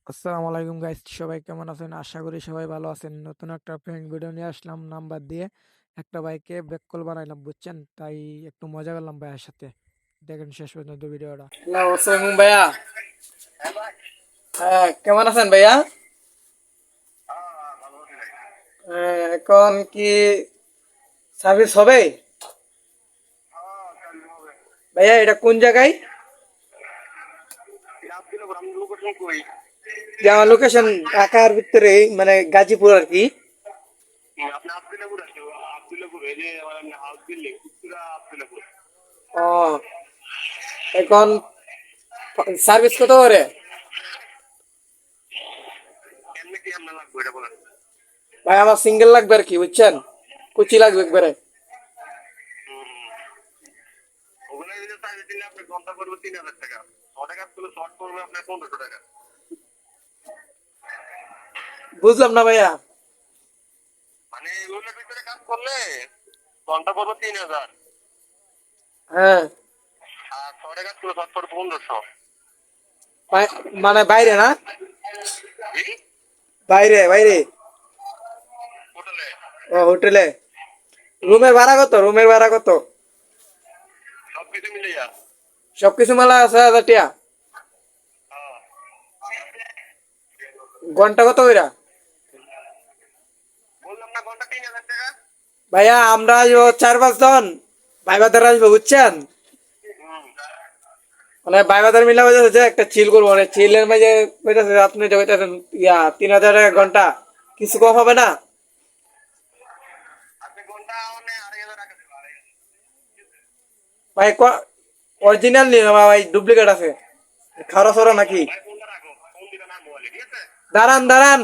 আসসালামু আলাইকুম গাইস, সবাই কেমন আছেন? আশা করি সবাই ভালো আছেন। নতুন একটা প্র্যাঙ্ক ভিডিও নিয়ে আসলাম নাম্বার দিয়ে। একটা বাইকে ব্যাক কল বানাইলাম, বুঝছেন? তাই একটু মজা করলাম ভাইয়ের সাথে। দেখেন শেষ পর্যন্ত ভিডিওটা। হ্যালো, আসসালামু ভাইয়া। হ্যাঁ, কেমন আছেন ভাইয়া? এখন কি সার্ভিস হবে? ভাইয়া এটা কোন জায়গায়? যে আমার লোকেশন ঢাকার ভিতরে, মানে গাজীপুর আর কি। ও, এখন সার্ভিস কত করে? ভাই আমার সিঙ্গেল লাগবে আর কি, বুঝছেন? কুচি লাগবে একবারে। বুঝলাম না ভাইয়া। হ্যাঁ, মানে বাইরে না? বাইরে বাইরে। ও, হোটেলে। রুমের ভাড়া কত? রুমের ভাড়া কত? সবকিছু মেলা আছে 1,000 টাকা। ঘন্টা কত কইরা? ভাইয়া আমরা আসবো 4-5 জন। ভাই বাদার আসবো, বুঝছেন? মানে ভাই বাদার মিলা হয়েছে যে একটা চিল করবো, মানে চিলের মাঝে কইতাছে আপনি যে কইতাছেন 3,000 টাকা ঘন্টা। কিছু কম হবে না? ভাই অরিজিনাল নিন না ভাই, ডুপ্লিকেট আছে। খারাপ সরা নাকি? দাঁড়ান দাঁড়ান।